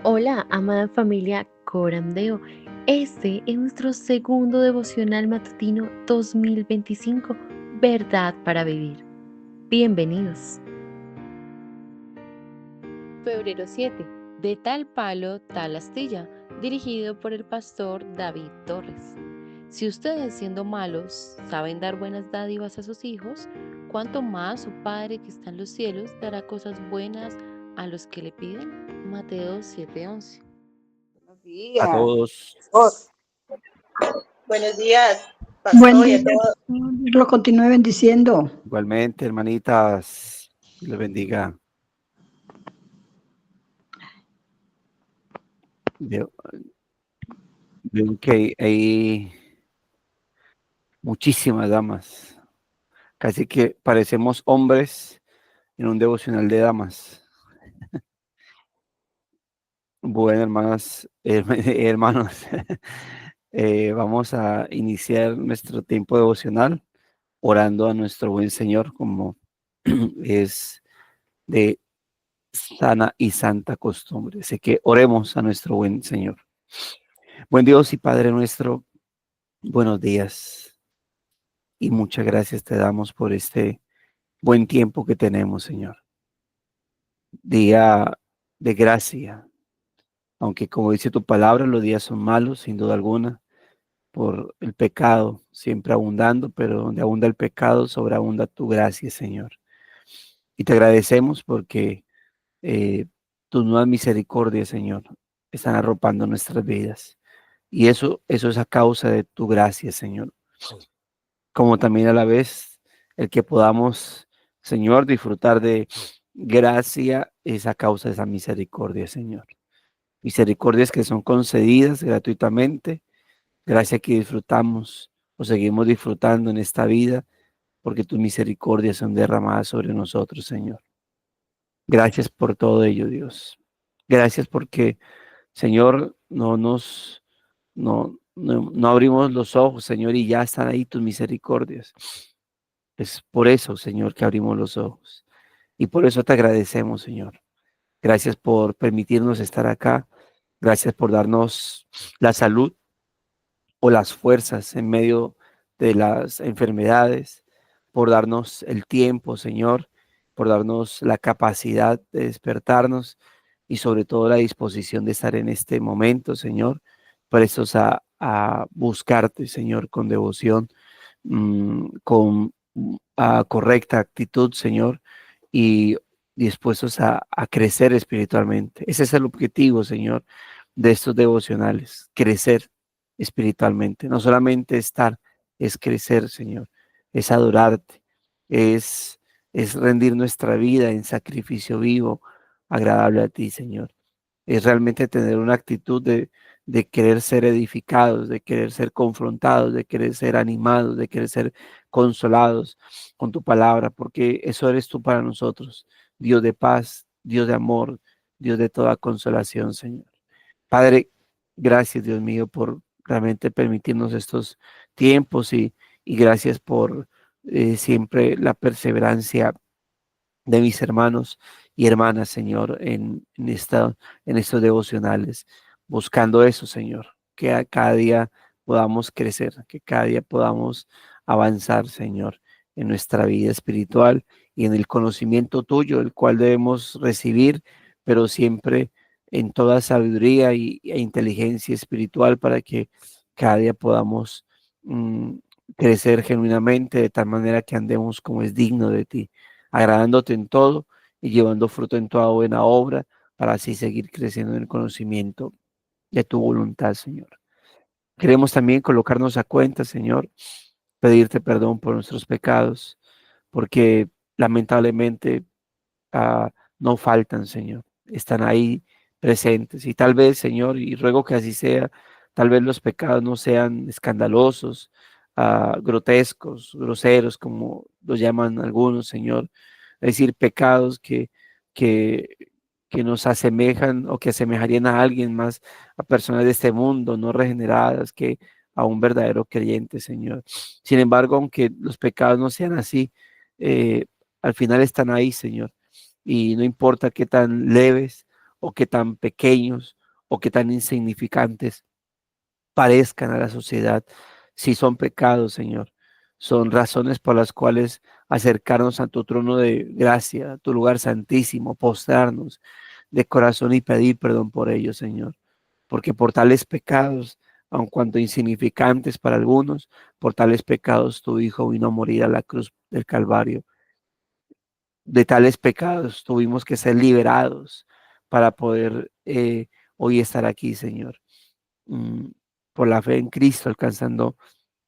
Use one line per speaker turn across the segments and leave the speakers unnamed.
Hola, amada familia Corandeo. Este es nuestro segundo devocional matutino 2025, Verdad para Vivir. Bienvenidos. Febrero 7. De tal palo, tal astilla, dirigido por el pastor David Torres. Si ustedes, siendo malos, saben dar buenas dádivas a sus hijos, ¿cuánto más su Padre que está en los cielos dará cosas buenas a los que le piden? Mateo 7:11.
Buenos
A
días.
todos.
Oh, buenos días,
Buen
pastor, y a
día,
todos.
Dios lo continúe bendiciendo.
Igualmente, hermanitas, Dios les bendiga. Veo, veo que hay muchísimas damas. Casi que parecemos hombres en un devocional de damas. Bueno, hermanas, hermanos, vamos a iniciar nuestro tiempo devocional orando a nuestro buen Señor, como es de sana y santa costumbre. Así que oremos a nuestro buen Señor. Buen Dios y Padre nuestro, buenos días y muchas gracias te damos por este buen tiempo que tenemos, Señor. Día de gracia, aunque como dice tu palabra, los días son malos, sin duda alguna, por el pecado siempre abundando, pero donde abunda el pecado, sobreabunda tu gracia, Señor. Y te agradecemos porque tus nuevas misericordias, Señor, están arropando nuestras vidas. Y eso es a causa de tu gracia, Señor. Como también a la vez el que podamos, Señor, disfrutar de gracia es a causa de esa misericordia, Señor. Misericordias que son concedidas gratuitamente, gracia que disfrutamos o seguimos disfrutando en esta vida, porque tus misericordias son derramadas sobre nosotros, Señor. Gracias por todo ello, Dios. Gracias porque, Señor, no abrimos los ojos, Señor, y ya están ahí tus misericordias. Es por eso, Señor, que abrimos los ojos. Y por eso te agradecemos, Señor. Gracias por permitirnos estar acá. Gracias por darnos la salud o las fuerzas en medio de las enfermedades, por darnos el tiempo, Señor, por darnos la capacidad de despertarnos y sobre todo la disposición de estar en este momento, Señor, prestos a buscarte, Señor, con devoción, con correcta actitud, Señor, y dispuestos a crecer espiritualmente. Ese es el objetivo, Señor, de estos devocionales, crecer espiritualmente. No solamente estar, es crecer, Señor, es adorarte, es, es rendir nuestra vida en sacrificio vivo, agradable a ti, Señor. Es realmente tener una actitud de querer ser edificados, de querer ser confrontados, de querer ser animados, de querer ser consolados con tu palabra, porque eso eres tú para nosotros, Dios de paz, Dios de amor, Dios de toda consolación, Señor. Padre, gracias, Dios mío, por realmente permitirnos estos tiempos y gracias por siempre la perseverancia de mis hermanos y hermanas, Señor, en estos devocionales, buscando eso, Señor, que cada día podamos crecer, que cada día podamos avanzar, Señor, en nuestra vida espiritual y en el conocimiento tuyo, el cual debemos recibir, pero siempre en toda sabiduría e inteligencia espiritual para que cada día podamos mm, crecer genuinamente de tal manera que andemos como es digno de ti, agradándote en todo y llevando fruto en toda buena obra, para así seguir creciendo en el conocimiento de tu voluntad, Señor. Queremos también colocarnos a cuenta, Señor, pedirte perdón por nuestros pecados, porque lamentablemente ah, no faltan, Señor, están ahí presentes. Y tal vez, Señor, y ruego que así sea, tal vez los pecados no sean escandalosos, grotescos, groseros, como los llaman algunos, Señor. Es decir, pecados que, que nos asemejan o que asemejarían a alguien más, a personas de este mundo no regeneradas, que a un verdadero creyente, Señor. Sin embargo, aunque los pecados no sean así, al final están ahí, Señor, y no importa qué tan leves o qué tan pequeños o qué tan insignificantes parezcan a la sociedad, si son pecados, Señor, son razones por las cuales acercarnos a tu trono de gracia, a tu lugar santísimo, postrarnos de corazón y pedir perdón por ellos, Señor, porque por tales pecados, aun cuanto insignificantes para algunos, por tales pecados tu Hijo vino a morir a la cruz del Calvario. De tales pecados tuvimos que ser liberados para poder hoy estar aquí, Señor, mm, por la fe en Cristo, alcanzando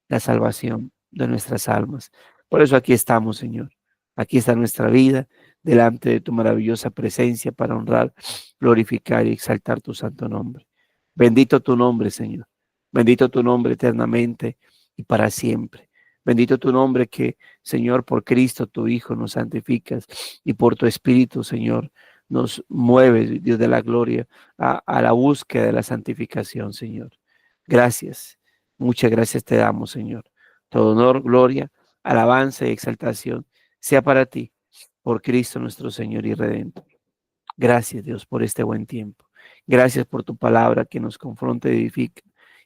la salvación de nuestras almas. Por eso aquí estamos, Señor. Aquí está nuestra vida, delante de tu maravillosa presencia para honrar, glorificar y exaltar tu santo nombre. Bendito tu nombre, Señor. Bendito tu nombre eternamente y para siempre. Bendito tu nombre que, Señor, por Cristo, tu Hijo, nos santificas y por tu Espíritu, Señor, nos mueves, Dios de la gloria, a la búsqueda de la santificación, Señor. Gracias. Muchas gracias te damos, Señor. Todo honor, gloria, alabanza y exaltación sea para ti, por Cristo nuestro Señor y Redentor. Gracias, Dios, por este buen tiempo. Gracias por tu palabra que nos confronta y edifica.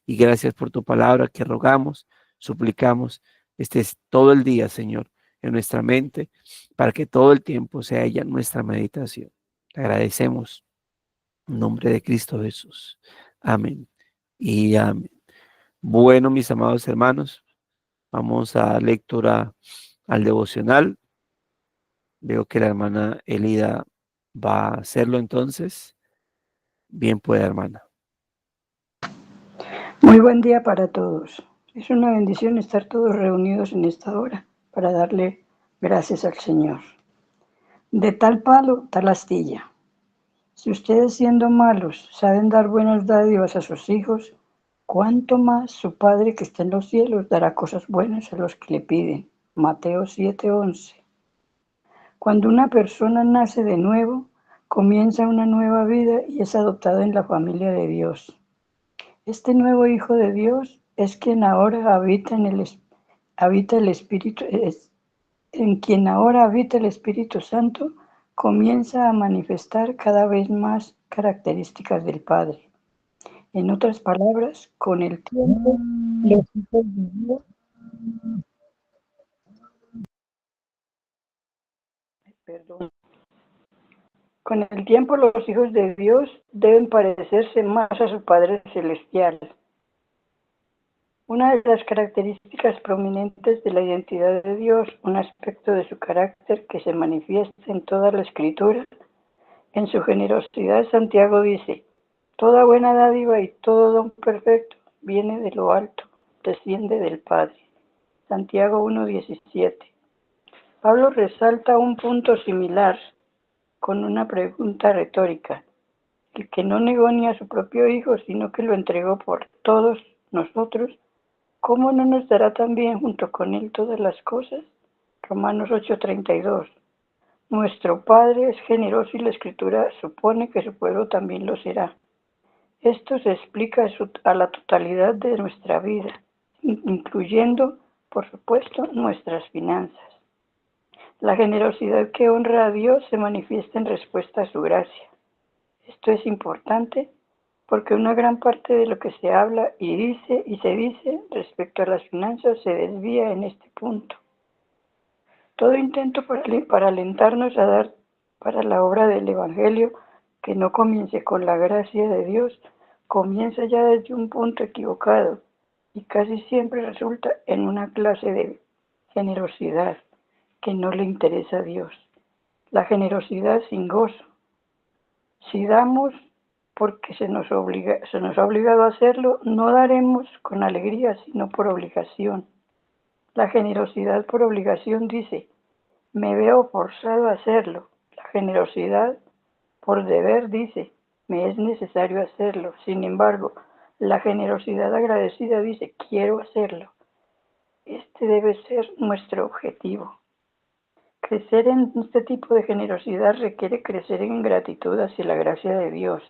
Y gracias por tu palabra que rogamos, suplicamos, estés todo el día, Señor, en nuestra mente, para que todo el tiempo sea ella nuestra meditación. Te agradecemos en nombre de Cristo Jesús. Amén y amén. Bueno, mis amados hermanos, vamos a dar lectura al devocional. Veo que la hermana Elida va a hacerlo entonces. Bien pueda, hermana.
Muy buen día para todos. Es una bendición estar todos reunidos en esta hora para darle gracias al Señor. De tal palo, tal astilla. Si ustedes siendo malos saben dar buenas dádivas a sus hijos, ¿cuánto más su Padre que está en los cielos dará cosas buenas a los que le piden? Mateo 7:11. Cuando una persona nace de nuevo, comienza una nueva vida y es adoptado en la familia de Dios. Este nuevo Hijo de Dios es quien ahora habita el Espíritu, en quien ahora habita el Espíritu Santo, comienza a manifestar cada vez más características del Padre. En otras palabras, con el tiempo, los hijos de Dios, con el tiempo los hijos de Dios deben parecerse más a su Padre Celestial. Una de las características prominentes de la identidad de Dios, un aspecto de su carácter que se manifiesta en toda la Escritura, en su generosidad, Santiago dice: toda buena dádiva y todo don perfecto viene de lo alto, desciende del Padre. Santiago 1:17. Pablo resalta un punto similar con una pregunta retórica: el que no negó ni a su propio Hijo, sino que lo entregó por todos nosotros, ¿cómo no nos dará también junto con él todas las cosas? Romanos 8:32. Nuestro Padre es generoso y la Escritura supone que su pueblo también lo será. Esto se explica a la totalidad de nuestra vida, incluyendo, por supuesto, nuestras finanzas. La generosidad que honra a Dios se manifiesta en respuesta a su gracia. Esto es importante porque una gran parte de lo que se habla y se dice respecto a las finanzas se desvía en este punto. Todo intento para alentarnos a dar para la obra del Evangelio que no comience con la gracia de Dios, comienza ya desde un punto equivocado y casi siempre resulta en una clase de generosidad que no le interesa a Dios. La generosidad sin gozo. Si damos porque se nos ha obligado a hacerlo, no daremos con alegría, sino por obligación. La generosidad por obligación dice: me veo forzado a hacerlo. La generosidad por deber dice: me es necesario hacerlo. Sin embargo, la generosidad agradecida dice: quiero hacerlo. Este debe ser nuestro objetivo. Crecer en este tipo de generosidad requiere crecer en gratitud hacia la gracia de Dios.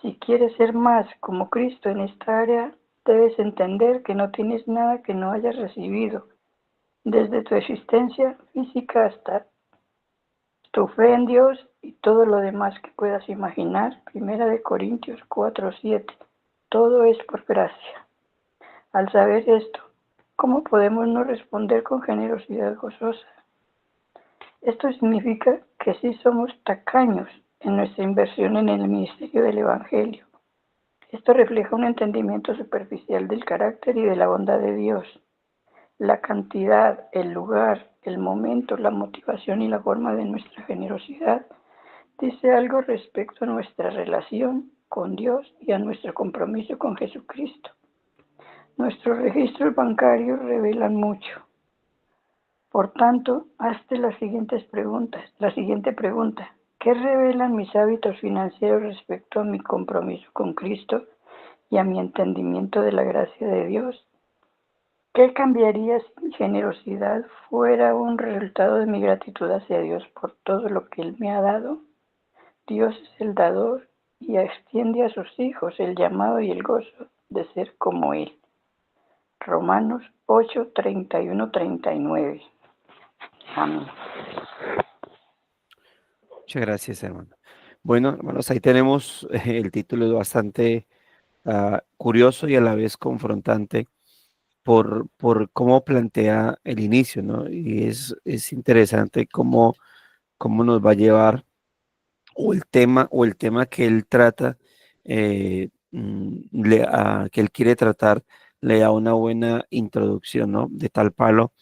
Si quieres ser más como Cristo en esta área, debes entender que no tienes nada que no hayas recibido, desde tu existencia física hasta tu fe en Dios y todo lo demás que puedas imaginar. 1 Corintios 4:7. Todo es por gracia. Al saber esto, ¿cómo podemos no responder con generosidad gozosa? Esto significa que sí somos tacaños en nuestra inversión en el ministerio del Evangelio. Esto refleja un entendimiento superficial del carácter y de la bondad de Dios. La cantidad, el lugar, el momento, la motivación y la forma de nuestra generosidad dice algo respecto a nuestra relación con Dios y a nuestro compromiso con Jesucristo. Nuestros registros bancarios revelan mucho. Por tanto, hazte las siguientes preguntas. La siguiente pregunta: ¿qué revelan mis hábitos financieros respecto a mi compromiso con Cristo y a mi entendimiento de la gracia de Dios? ¿Qué cambiaría si mi generosidad fuera un resultado de mi gratitud hacia Dios por todo lo que Él me ha dado? Dios es el dador y extiende a sus hijos el llamado y el gozo de ser como Él. Romanos 8:31-39. Amén.
Muchas gracias, hermano. Bueno, hermanos, ahí tenemos el título bastante curioso y a la vez confrontante por cómo plantea el inicio, ¿no? Y es interesante cómo nos va a llevar o el tema que él trata, que él quiere tratar, le da una buena introducción, ¿no? De tal palo,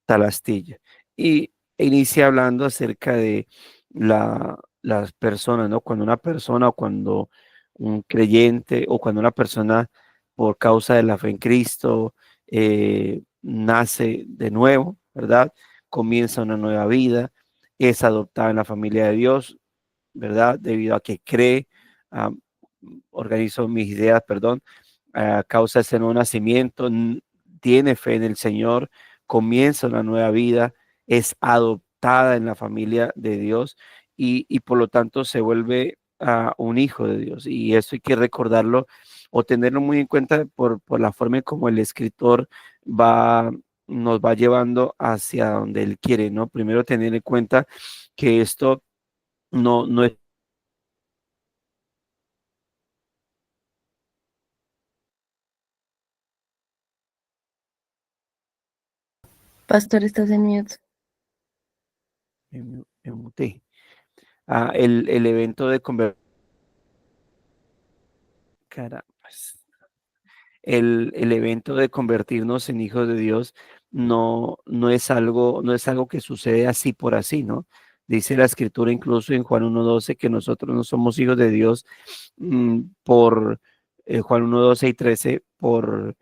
tal astilla. Y inicia hablando acerca de las personas, ¿no? Cuando una persona o cuando un creyente o cuando una persona por causa de la fe en Cristo nace de nuevo, ¿verdad? Comienza una nueva vida, es adoptada en la familia de Dios, ¿verdad? Debido a que cree, ah, organizo mis ideas, perdón, a causa de ese nuevo nacimiento, tiene fe en el Señor, comienza una nueva vida, es adoptada en la familia de Dios y por lo tanto se vuelve un hijo de Dios. Y eso hay que recordarlo o tenerlo muy en cuenta por la forma en como el escritor nos va llevando hacia donde él quiere, ¿no? Primero tener en cuenta que esto no es.
Pastor, estás en mute.
Me muté. El evento de convertir. El evento de convertirnos en hijos de Dios no es algo que sucede así por así, ¿no? Dice la escritura incluso en Juan 1:12 que nosotros no somos hijos de Dios por Juan 1:12 y 13 por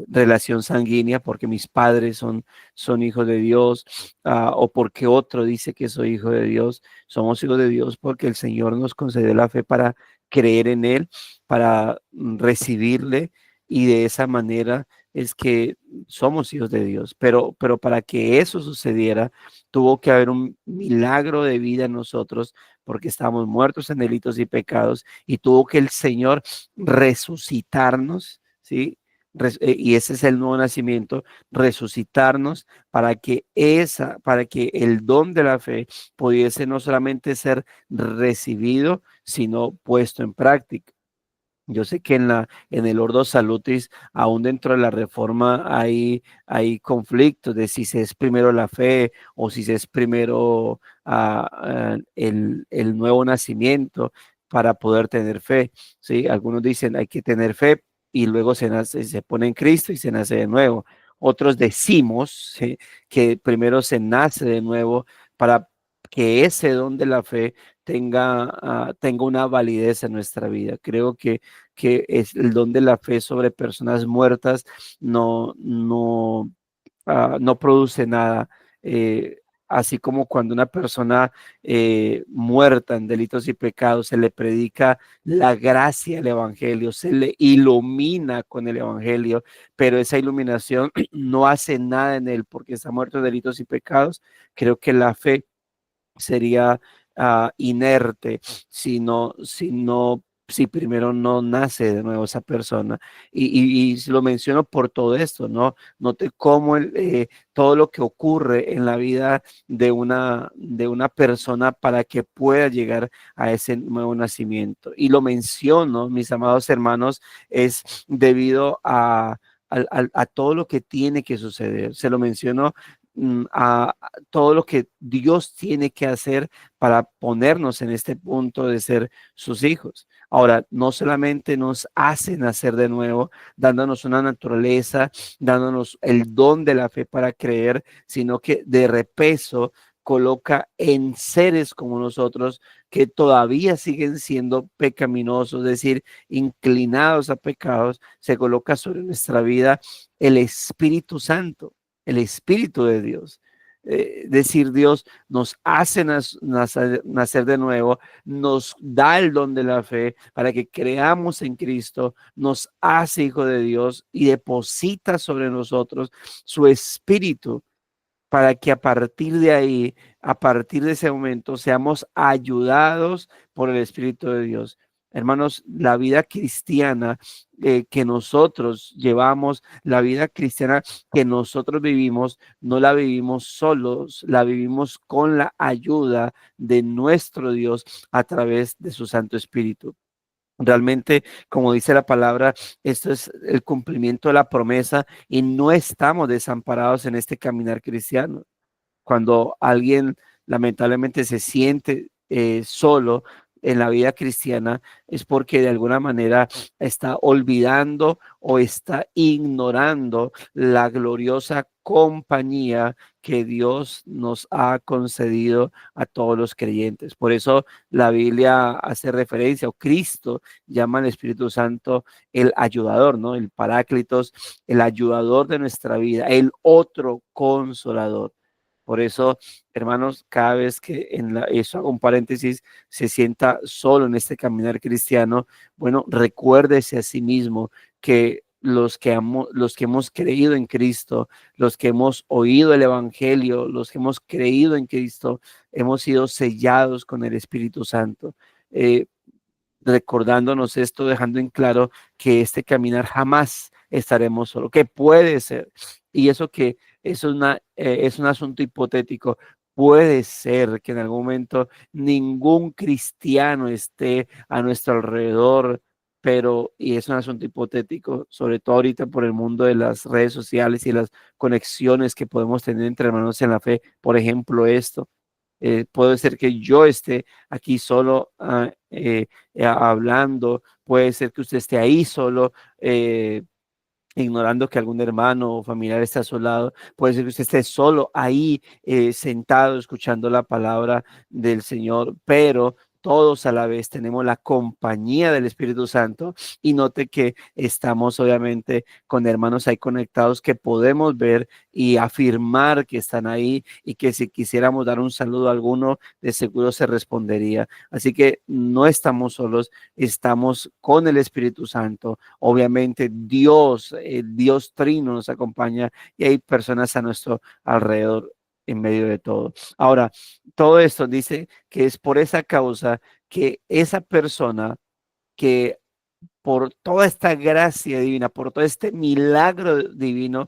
relación sanguínea, porque mis padres son hijos de Dios, o porque otro dice que soy hijo de Dios. Somos hijos de Dios porque el Señor nos concedió la fe para creer en Él, para recibirle, y de esa manera es que somos hijos de Dios. Pero para que eso sucediera, tuvo que haber un milagro de vida en nosotros, porque estábamos muertos en delitos y pecados, y tuvo que el Señor resucitarnos, ¿sí? Y ese es el nuevo nacimiento, resucitarnos para que el don de la fe pudiese no solamente ser recibido, sino puesto en práctica. Yo sé que en el Ordo Salutis, aún dentro de la reforma, hay conflictos de si se es primero la fe o si se es primero el nuevo nacimiento para poder tener fe. ¿Sí? Algunos dicen hay que tener fe y luego se pone en Cristo y se nace de nuevo. Otros decimos, ¿sí?, que primero se nace de nuevo para que ese don de la fe tenga una validez en nuestra vida. Creo que es el don de la fe sobre personas muertas no produce nada. Así como cuando una persona muerta en delitos y pecados se le predica la gracia del evangelio, se le ilumina con el evangelio, pero esa iluminación no hace nada en él porque está muerto en delitos y pecados. Creo que la fe sería inerte si no si primero no nace de nuevo esa persona. Y lo menciono por todo esto, ¿no? Note cómo todo lo que ocurre en la vida de una persona para que pueda llegar a ese nuevo nacimiento. Y lo menciono, mis amados hermanos, es debido a todo lo que tiene que suceder. Se lo menciono a todo lo que Dios tiene que hacer para ponernos en este punto de ser sus hijos. Ahora, no solamente nos hace nacer de nuevo, dándonos una naturaleza, dándonos el don de la fe para creer, sino que de repeso coloca en seres como nosotros que todavía siguen siendo pecaminosos, es decir, inclinados a pecados, se coloca sobre nuestra vida el Espíritu Santo, el Espíritu de Dios. Decir Dios nos hace nacer de nuevo, nos da el don de la fe para que creamos en Cristo, nos hace hijo de Dios y deposita sobre nosotros su Espíritu para que a partir de ahí, a partir de ese momento, seamos ayudados por el Espíritu de Dios. Hermanos, la vida cristiana que nosotros llevamos, la vida cristiana que nosotros vivimos, no la vivimos solos, la vivimos con la ayuda de nuestro Dios a través de su Santo Espíritu. Realmente, como dice la palabra, esto es el cumplimiento de la promesa y no estamos desamparados en este caminar cristiano. Cuando alguien lamentablemente se siente solo en la vida cristiana, es porque de alguna manera está olvidando o está ignorando la gloriosa compañía que Dios nos ha concedido a todos los creyentes. Por eso la Biblia hace referencia, o Cristo llama al Espíritu Santo el ayudador, ¿no? El Paráclitos, el ayudador de nuestra vida, el otro consolador. Por eso, hermanos, cada vez que eso hago un paréntesis, se sienta solo en este caminar cristiano, bueno, recuérdese a sí mismo que los que hemos creído en Cristo, los que hemos oído el Evangelio, los que hemos creído en Cristo, hemos sido sellados con el Espíritu Santo. Recordándonos esto, dejando en claro que este caminar jamás estaremos solos, que puede ser, y eso es un asunto hipotético, puede ser que en algún momento ningún cristiano esté a nuestro alrededor, pero, y es un asunto hipotético, sobre todo ahorita por el mundo de las redes sociales y las conexiones que podemos tener entre hermanos en la fe, por ejemplo, esto. Puede ser que yo esté aquí solo hablando, puede ser que usted esté ahí solo ignorando que algún hermano o familiar está a su lado, puede ser que usted esté solo ahí sentado escuchando la palabra del Señor, pero todos a la vez tenemos la compañía del Espíritu Santo y note que estamos obviamente con hermanos ahí conectados que podemos ver y afirmar que están ahí y que si quisiéramos dar un saludo a alguno, de seguro se respondería. Así que no estamos solos, estamos con el Espíritu Santo. Obviamente Dios, Dios Trino nos acompaña y hay personas a nuestro alrededor en medio de todo. Ahora, todo esto dice que es por esa causa que esa persona que por toda esta gracia divina, por todo este milagro divino,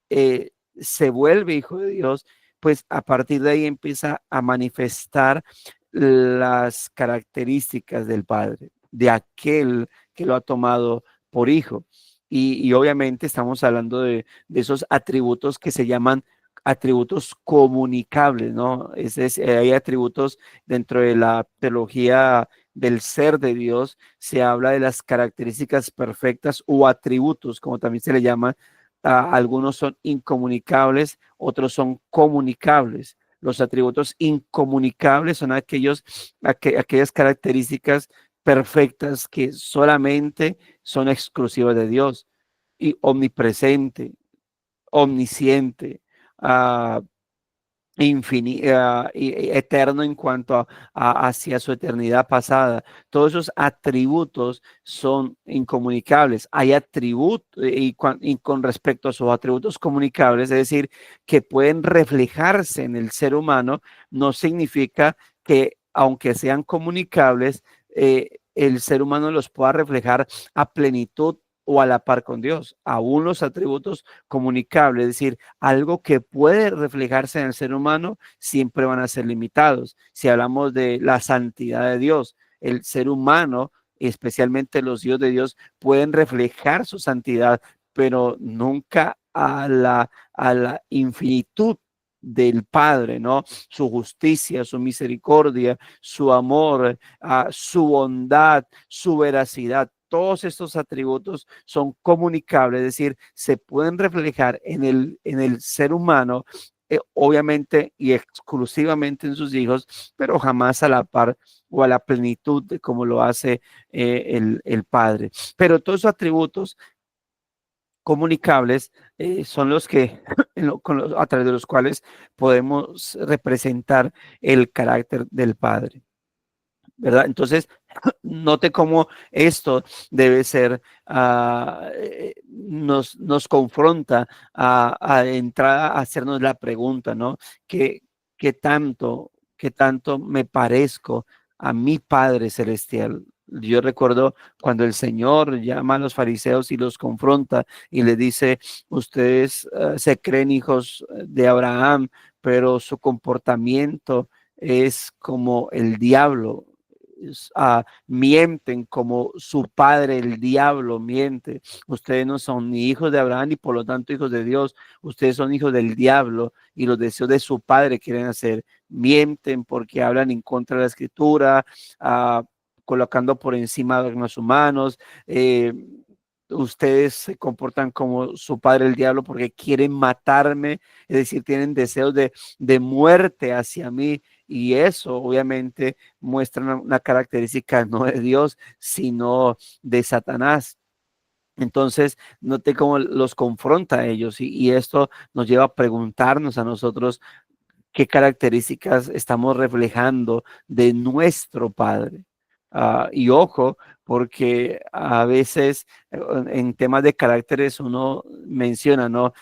se vuelve hijo de Dios, pues a partir de ahí empieza a manifestar las características del Padre, de aquel que lo ha tomado por hijo. Y obviamente estamos hablando de esos atributos que se llaman atributos comunicables, ¿no? Hay atributos dentro de la teología del ser de Dios, se habla de las características perfectas o atributos, como también se le llama. Algunos son incomunicables, otros son comunicables. Los atributos incomunicables son aquellas características perfectas que solamente son exclusivas de Dios, y omnipresente, omnisciente, uh, eterno en cuanto hacia su eternidad pasada. Todos esos atributos son incomunicables. Hay atributos y con respecto a sus atributos comunicables, es decir, que pueden reflejarse en el ser humano, no significa que aunque sean comunicables, el ser humano los pueda reflejar a plenitud o a la par con Dios. Aún los atributos comunicables, es decir, algo que puede reflejarse en el ser humano, siempre van a ser limitados. Si hablamos de la santidad de Dios, el ser humano, especialmente los hijos de Dios, pueden reflejar su santidad, pero nunca a la infinitud del Padre, ¿no? Su justicia, su misericordia, su amor, su bondad, su veracidad. Todos estos atributos son comunicables, es decir, se pueden reflejar en el ser humano, obviamente y exclusivamente en sus hijos, pero jamás a la par o a la plenitud de como lo hace el Padre. Pero todos esos atributos comunicables son los que a través de los cuales podemos representar el carácter del Padre, ¿verdad? Entonces, note cómo esto debe ser, nos confronta a entrar a hacernos la pregunta, ¿no? ¿Qué, qué tanto me parezco a mi Padre Celestial? Yo recuerdo cuando el Señor llama a los fariseos y los confronta y les dice, ustedes se creen hijos de Abraham, pero su comportamiento es como el diablo. Mienten como su padre, el diablo, miente. Ustedes no son ni hijos de Abraham ni por lo tanto hijos de Dios. Ustedes son hijos del diablo y los deseos de su padre quieren hacer. Mienten porque hablan en contra de la escritura, colocando por encima de los humanos. Ustedes se comportan como su padre el diablo porque quieren matarme, es decir, tienen deseos de muerte hacia mí, y eso obviamente muestra una característica no de Dios, sino de Satanás. Entonces, note cómo los confronta a ellos, y esto nos lleva a preguntarnos a nosotros qué características estamos reflejando de nuestro Padre. Y ojo, porque a veces en temas de caracteres uno menciona, ¿no?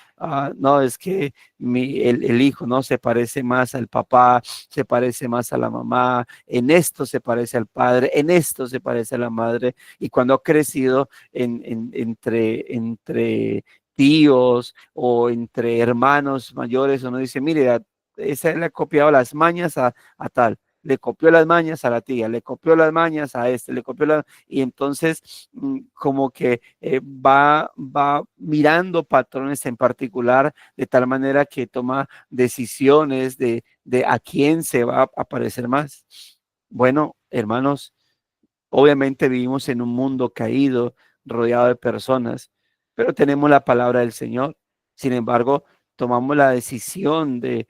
No, es que el hijo, ¿no? Se parece más al papá, se parece más a la mamá, en esto se parece al padre, en esto se parece a la madre. Y cuando ha crecido entre tíos o entre hermanos mayores, uno dice, mire, esa le ha copiado las mañas a tal, le copió las mañas a la tía, le copió las mañas a este, le copió las, y entonces como que va mirando patrones en particular, de tal manera que toma decisiones de a quién se va a parecer más. Bueno, hermanos, obviamente vivimos en un mundo caído, rodeado de personas, pero tenemos la palabra del Señor. Sin embargo, tomamos la decisión de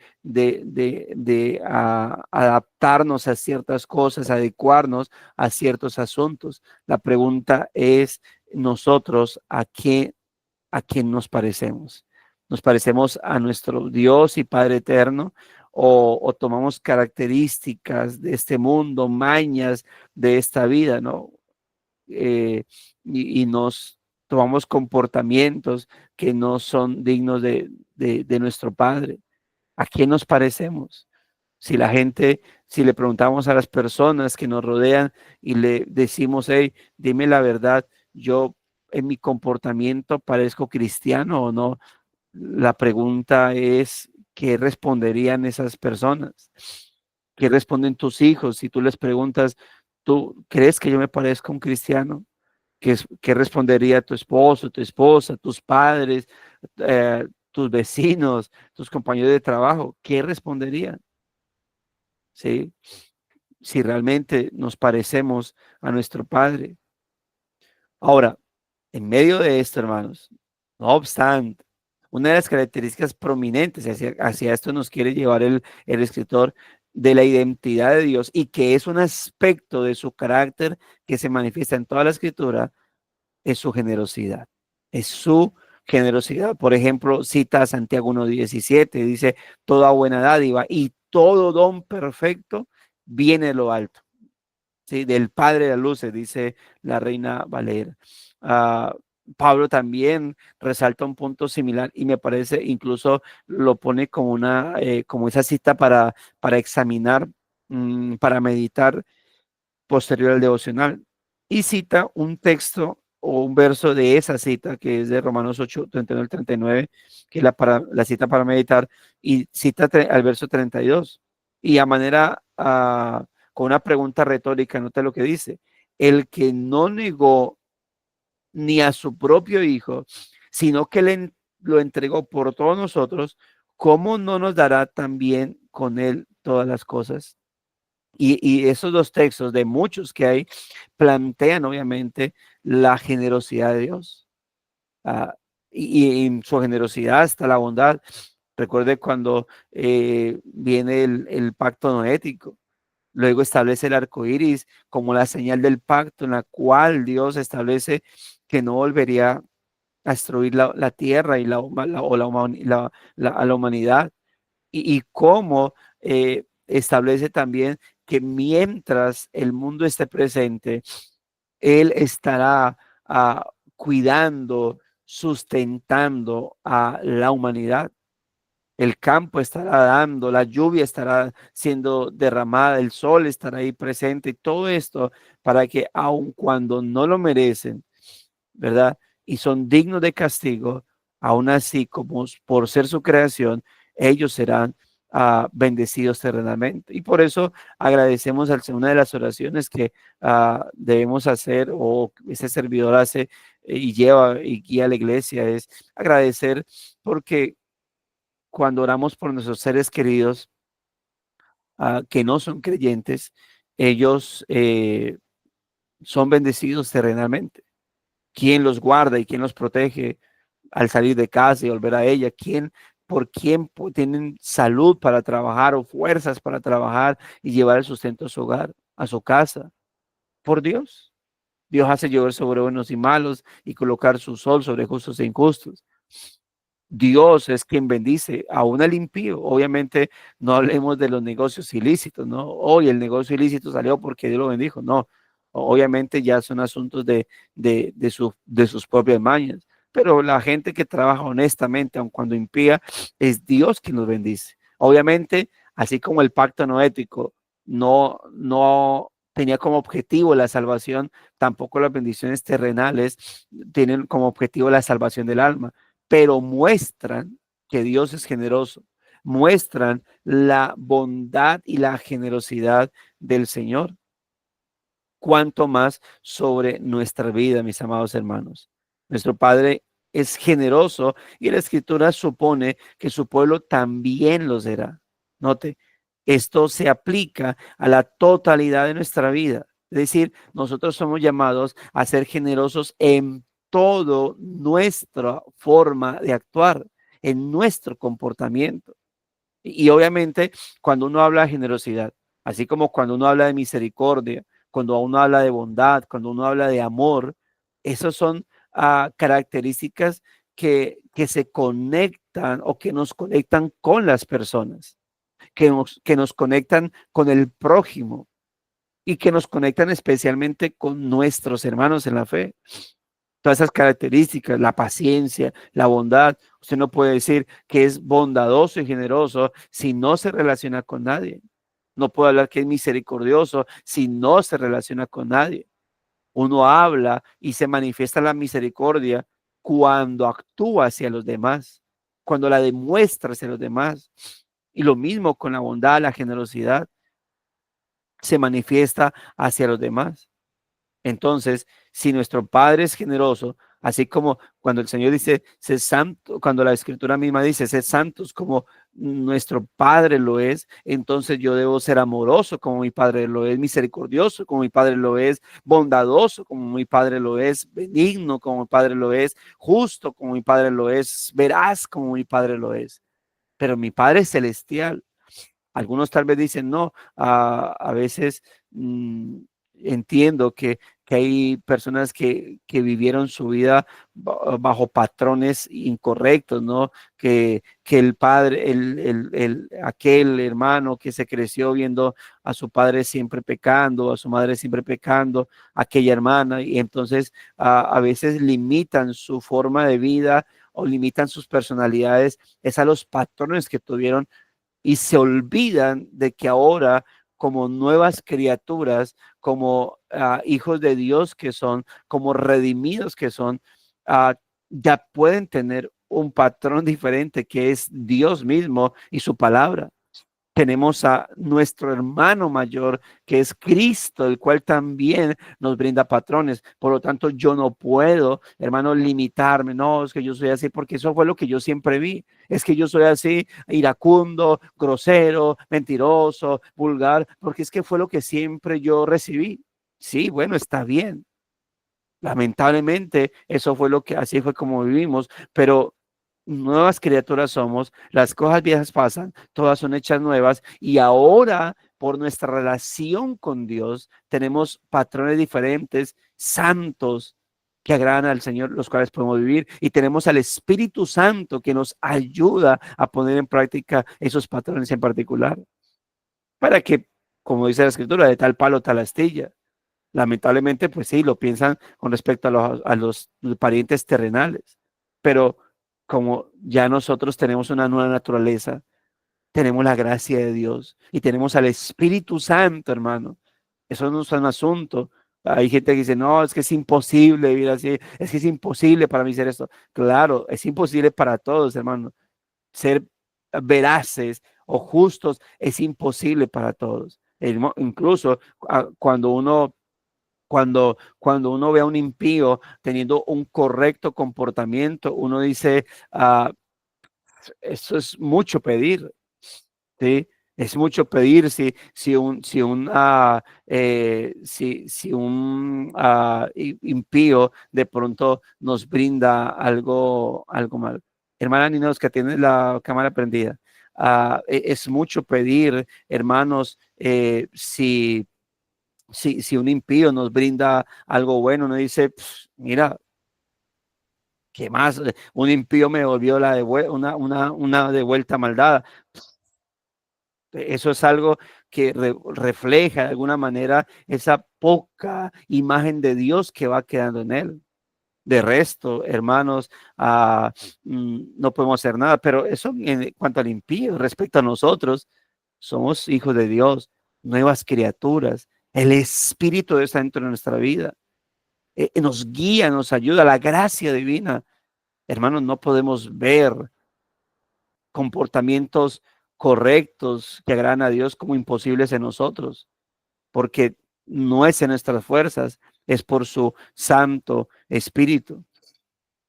adaptarnos a ciertas cosas, adecuarnos a ciertos asuntos. La pregunta es, nosotros, a quién nos parecemos? ¿Nos parecemos a nuestro Dios y Padre eterno? O tomamos características de este mundo, mañas de esta vida, ¿no? Y nos tomamos comportamientos que no son dignos de nuestro Padre. ¿A quién nos parecemos? Si le preguntamos a las personas que nos rodean y le decimos, hey, dime la verdad, yo en mi comportamiento parezco cristiano o no, la pregunta es, ¿qué responderían esas personas? ¿Qué responden tus hijos? Si tú les preguntas, ¿tú crees que yo me parezco a un cristiano? ¿Qué respondería tu esposo, tu esposa, tus padres, tus vecinos, tus compañeros de trabajo? ¿Qué responderían? ¿Sí? Si realmente nos parecemos a nuestro Padre. Ahora, en medio de esto, hermanos, no obstante, una de las características prominentes hacia esto nos quiere llevar el escritor, de la identidad de Dios, y que es un aspecto de su carácter que se manifiesta en toda la escritura, es su generosidad. Es su generosidad. Por ejemplo, cita a Santiago 1:17, dice, toda buena dádiva y todo don perfecto viene de lo alto, ¿sí? Del Padre de las luces, dice la Reina Valera. Pablo también resalta un punto similar, y me parece incluso lo pone como como esa cita para examinar, para meditar posterior al devocional. y cita un texto o un verso de esa cita, que es de Romanos 8, 39 al 39, que es la cita para meditar, y cita al verso 32. Y a manera, con una pregunta retórica, nota lo que dice: el que no negó ni a su propio hijo, sino que lo entregó por todos nosotros, ¿cómo no nos dará también con él todas las cosas? Y esos dos textos, de muchos que hay, plantean obviamente la generosidad de Dios. Ah, y en su generosidad está la bondad. Recuerde cuando viene el pacto noético. Luego establece el arco iris como la señal del pacto, en la cual Dios establece que no volvería a destruir la tierra y a la humanidad. Y cómo establece también que mientras el mundo esté presente, Él estará cuidando, sustentando a la humanidad. El campo estará dando, la lluvia estará siendo derramada, el sol estará ahí presente, todo esto para que aun cuando no lo merecen, ¿verdad? Y son dignos de castigo, aún así como por ser su creación, ellos serán bendecidos terrenalmente. Y por eso agradecemos al Señor. Una de las oraciones que debemos hacer, o ese servidor hace y lleva y guía a la iglesia, es agradecer, porque cuando oramos por nuestros seres queridos que no son creyentes, ellos son bendecidos terrenalmente. ¿Quién los guarda y quién los protege al salir de casa y volver a ella? ¿Por quién tienen salud para trabajar o fuerzas para trabajar y llevar el sustento a su hogar, a su casa? Por Dios. Dios hace llover sobre buenos y malos y colocar su sol sobre justos e injustos. Dios es quien bendice aún al impío. Obviamente no hablemos de los negocios ilícitos, ¿no? Hoy el negocio ilícito salió porque Dios lo bendijo, no. Obviamente ya son asuntos de sus propias mañas. Pero la gente que trabaja honestamente, aun cuando impía, es Dios quien los bendice. Obviamente, así como el pacto noético no tenía como objetivo la salvación, tampoco las bendiciones terrenales tienen como objetivo la salvación del alma, pero muestran que Dios es generoso, muestran la bondad y la generosidad del Señor. Cuanto más sobre nuestra vida, mis amados hermanos. Nuestro Padre es generoso y la Escritura supone que su pueblo también lo será. Note, esto se aplica a la totalidad de nuestra vida. Es decir, nosotros somos llamados a ser generosos en todo nuestra forma de actuar, en nuestro comportamiento. Y obviamente, cuando uno habla de generosidad, así como cuando uno habla de misericordia, cuando uno habla de bondad, cuando uno habla de amor, esas son características que se conectan o que nos conectan con las personas, que nos conectan con el prójimo y que nos conectan especialmente con nuestros hermanos en la fe. Todas esas características, la paciencia, la bondad. Usted no puede decir que es bondadoso y generoso si no se relaciona con nadie. No puede hablar que es misericordioso si no se relaciona con nadie. Uno habla y se manifiesta la misericordia cuando actúa hacia los demás, cuando la demuestra hacia los demás. Y lo mismo con la bondad, la generosidad, se manifiesta hacia los demás. Entonces, si nuestro Padre es generoso, así como cuando el Señor dice, sé santo, cuando la Escritura misma dice, sé santos como nuestro Padre lo es, entonces yo debo ser amoroso como mi Padre lo es, misericordioso como mi Padre lo es, bondadoso como mi Padre lo es, benigno como mi Padre lo es, justo como mi Padre lo es, veraz como mi Padre lo es. Pero mi Padre es celestial. Algunos tal vez dicen, no, a veces entiendo que hay personas que vivieron su vida bajo patrones incorrectos, ¿no? Que el padre, aquel hermano que se creció viendo a su padre siempre pecando, a su madre siempre pecando, aquella hermana, y entonces a veces limitan su forma de vida o limitan sus personalidades, es a los patrones que tuvieron y se olvidan de que ahora como nuevas criaturas, como hijos de Dios que son, como redimidos que son, ya pueden tener un patrón diferente que es Dios mismo y su palabra. Tenemos a nuestro hermano mayor, que es Cristo, el cual también nos brinda patrones. Por lo tanto, yo no puedo, hermano, limitarme. No, es que yo soy así, porque eso fue lo que yo siempre vi. Es que yo soy así, iracundo, grosero, mentiroso, vulgar, porque es que fue lo que siempre yo recibí. Sí, bueno, está bien. Lamentablemente, eso fue lo que, así fue como vivimos, pero nuevas criaturas somos, las cosas viejas pasan, todas son hechas nuevas y ahora por nuestra relación con Dios tenemos patrones diferentes, santos, que agradan al Señor, los cuales podemos vivir, y tenemos al Espíritu Santo que nos ayuda a poner en práctica esos patrones en particular, para que, como dice la Escritura, de tal palo, tal astilla. Lamentablemente, pues sí, lo piensan con respecto a los parientes terrenales, pero como ya nosotros tenemos una nueva naturaleza, tenemos la gracia de Dios y tenemos al Espíritu Santo, hermano. Eso no es un asunto. Hay gente que dice, no, es que es imposible vivir así, es que es imposible para mí ser esto. Claro, es imposible para todos, hermano. Ser veraces o justos es imposible para todos. Incluso cuando uno ve a un impío teniendo un correcto comportamiento, uno dice, eso es mucho pedir, ¿sí? Es mucho pedir si un impío de pronto nos brinda algo mal. Hermana Ninos, que tiene la cámara prendida, es mucho pedir, hermanos, si un impío nos brinda algo bueno, uno dice, mira, ¿qué más? Un impío me devolvió una de vuelta maldada. Eso es algo que refleja de alguna manera esa poca imagen de Dios que va quedando en él. De resto, hermanos, no podemos hacer nada, pero eso en cuanto al impío, respecto a nosotros, somos hijos de Dios, nuevas criaturas. El Espíritu de Dios está dentro de nuestra vida. Nos guía, nos ayuda, la gracia divina. Hermanos, no podemos ver comportamientos correctos que agradan a Dios como imposibles en nosotros, porque no es en nuestras fuerzas, es por su Santo Espíritu.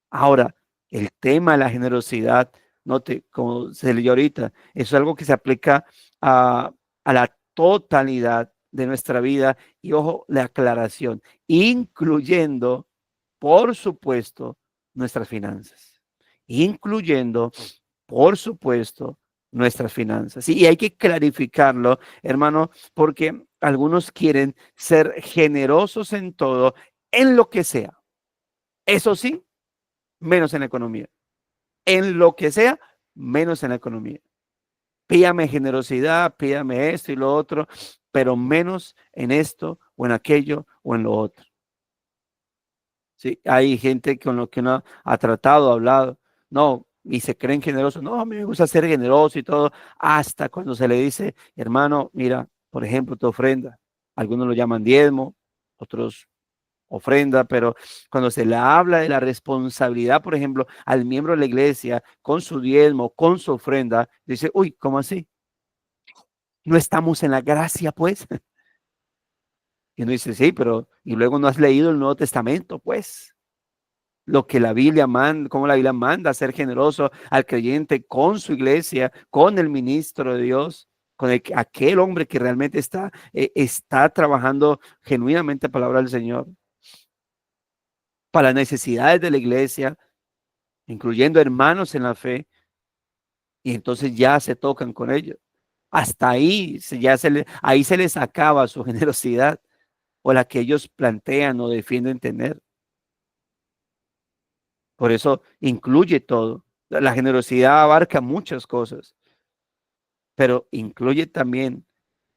Ahora, el tema de la generosidad, note, como se leyó ahorita, es algo que se aplica a la totalidad de nuestra vida y, ojo, la aclaración, incluyendo, por supuesto, nuestras finanzas, incluyendo, por supuesto, nuestras finanzas. Y hay que clarificarlo, hermano, porque algunos quieren ser generosos en todo, en lo que sea. Eso sí, menos en la economía. En lo que sea, menos en la economía. Pídame generosidad, pídame esto y lo otro, pero menos en esto o en aquello o en lo otro. Sí, hay gente con lo que uno ha tratado, hablado, no, y se creen generosos. No, a mí me gusta ser generoso y todo, hasta cuando se le dice, hermano, mira, por ejemplo, tu ofrenda. Algunos lo llaman diezmo, otros ofrenda, pero cuando se le habla de la responsabilidad, por ejemplo, al miembro de la iglesia con su diezmo, con su ofrenda, dice, uy, ¿cómo así? ¿No estamos en la gracia, pues? Y uno dice, sí, pero, y luego no has leído el Nuevo Testamento, pues. Lo que la Biblia manda, como la Biblia manda a ser generoso al creyente con su iglesia, con el ministro de Dios, con aquel hombre que realmente está trabajando genuinamente la palabra del Señor para las necesidades de la iglesia, incluyendo hermanos en la fe, y entonces ya se tocan con ellos. Hasta ahí ahí se les acaba su generosidad o la que ellos plantean o defienden tener. Por eso incluye todo. La generosidad abarca muchas cosas, pero incluye también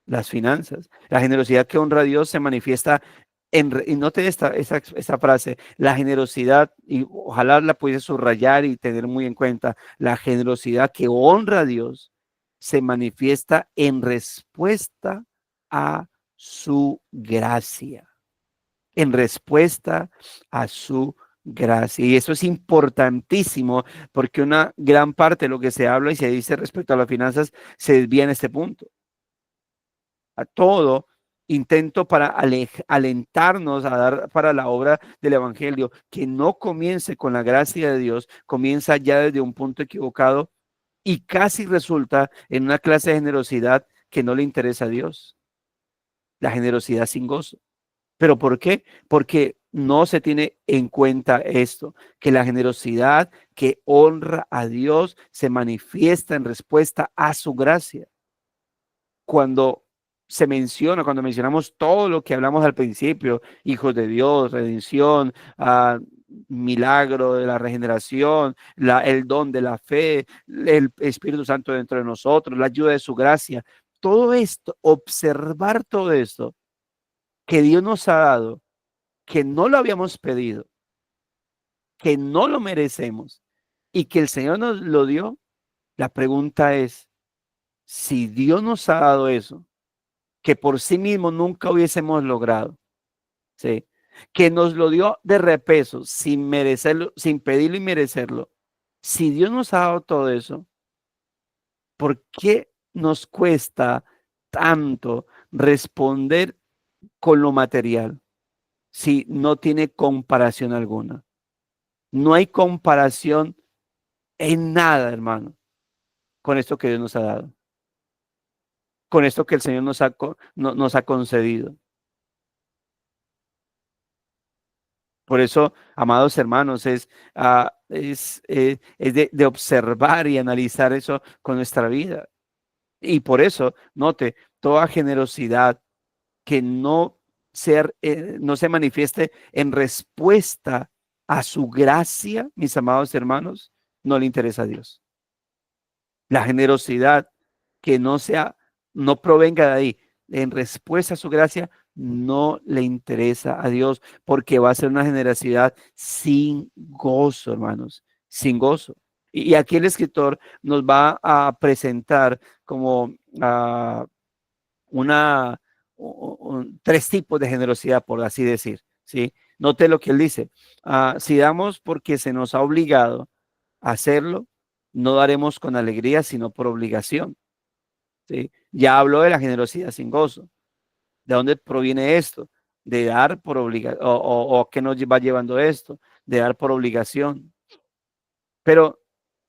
las finanzas. La generosidad que honra a Dios se manifiesta y note esta frase, la generosidad, y ojalá la pudiese subrayar y tener muy en cuenta, la generosidad que honra a Dios se manifiesta en respuesta a su gracia. En respuesta a su gracia. Y eso es importantísimo porque una gran parte de lo que se habla y se dice respecto a las finanzas se desvía en este punto. A todo intento para alentarnos a dar para la obra del evangelio, que no comience con la gracia de Dios, comienza ya desde un punto equivocado y casi resulta en una clase de generosidad que no le interesa a Dios. La generosidad sin gozo. ¿Pero por qué? Porque no se tiene en cuenta esto, que la generosidad que honra a Dios se manifiesta en respuesta a su gracia. Cuando cuando mencionamos todo lo que hablamos al principio, hijos de Dios, redención, milagro de la regeneración, el don de la fe, el Espíritu Santo dentro de nosotros, la ayuda de su gracia, todo esto, observar todo esto que Dios nos ha dado, que no lo habíamos pedido, que no lo merecemos y que el Señor nos lo dio, la pregunta es, si Dios nos ha dado eso, que por sí mismo nunca hubiésemos logrado, ¿sí? Que nos lo dio de repeso, sin merecerlo, sin pedirlo y merecerlo. Si Dios nos ha dado todo eso, ¿por qué nos cuesta tanto responder con lo material si no tiene comparación alguna? No hay comparación en nada, hermano, con esto que Dios nos ha dado, con esto que el Señor nos ha concedido. Por eso, amados hermanos, es de observar y analizar eso con nuestra vida. Y por eso, note, toda generosidad que no se manifieste en respuesta a su gracia, mis amados hermanos, no le interesa a Dios. La generosidad que no provenga de ahí, en respuesta a su gracia, no le interesa a Dios, porque va a ser una generosidad sin gozo, hermanos, sin gozo. Y aquí el escritor nos va a presentar como tres tipos de generosidad, por así decir, ¿sí? Note lo que él dice. Si damos porque se nos ha obligado a hacerlo, no daremos con alegría, sino por obligación, ¿sí? Ya habló de la generosidad sin gozo. ¿De dónde proviene esto? De dar por obligación, o qué nos va llevando esto, de dar por obligación. Pero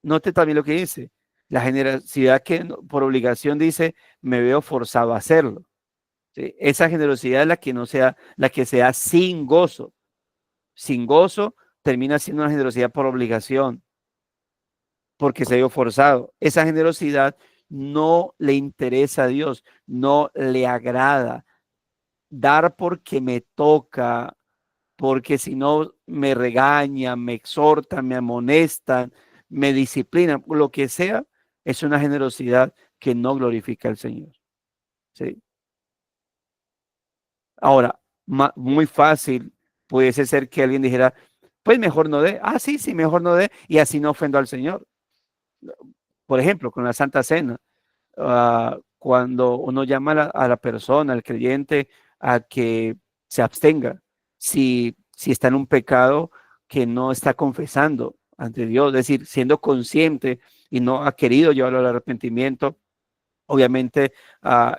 note también lo que dice. La generosidad que por obligación dice, me veo forzado a hacerlo. ¿Sí? Esa generosidad es la que no sea, la que sea sin gozo. Sin gozo termina siendo una generosidad por obligación, porque se vio forzado. Esa generosidad no le interesa a Dios, no le agrada. Dar porque me toca, porque si no me regañan, me exhortan, me amonestan, me disciplinan, lo que sea, es una generosidad que no glorifica al Señor. ¿Sí? Ahora, muy fácil pudiese ser que alguien dijera, pues mejor no dé. Sí, mejor no dé y así no ofendo al Señor. Por ejemplo, con la Santa Cena, cuando uno llama a la persona, al creyente, a que se abstenga, si está en un pecado que no está confesando ante Dios, es decir, siendo consciente y no ha querido llevarlo al arrepentimiento, obviamente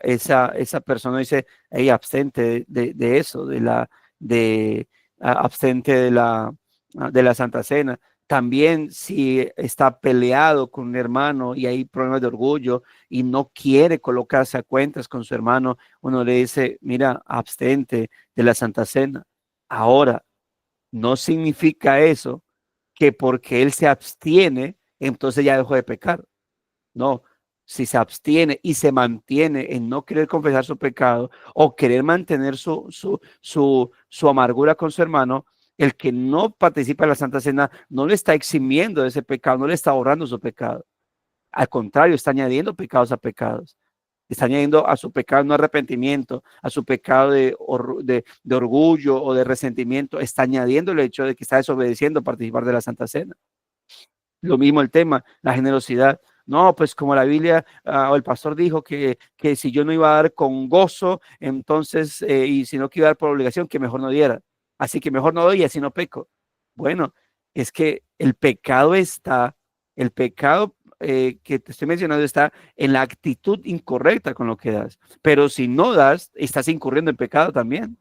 esa persona dice, hey, abstente de eso, abstente de la Santa Cena. También si está peleado con un hermano y hay problemas de orgullo y no quiere colocarse a cuentas con su hermano, uno le dice, mira, abstente de la Santa Cena. Ahora, no significa eso que porque él se abstiene, entonces ya dejó de pecar. No, si se abstiene y se mantiene en no querer confesar su pecado o querer mantener su amargura con su hermano, el que no participa en la Santa Cena no le está eximiendo de ese pecado, no le está ahorrando su pecado. Al contrario, está añadiendo pecados a pecados. Está añadiendo a su pecado no arrepentimiento, a su pecado de orgullo o de resentimiento. Está añadiendo el hecho de que está desobedeciendo participar de la Santa Cena. Lo mismo el tema, la generosidad. No, pues como la Biblia o el pastor dijo que si yo no iba a dar con gozo, entonces, y si no que iba a dar por obligación, que mejor no diera. Así que mejor no doy y así no peco. Bueno, es que el pecado que te estoy mencionando está en la actitud incorrecta con lo que das. Pero si no das, estás incurriendo en pecado también.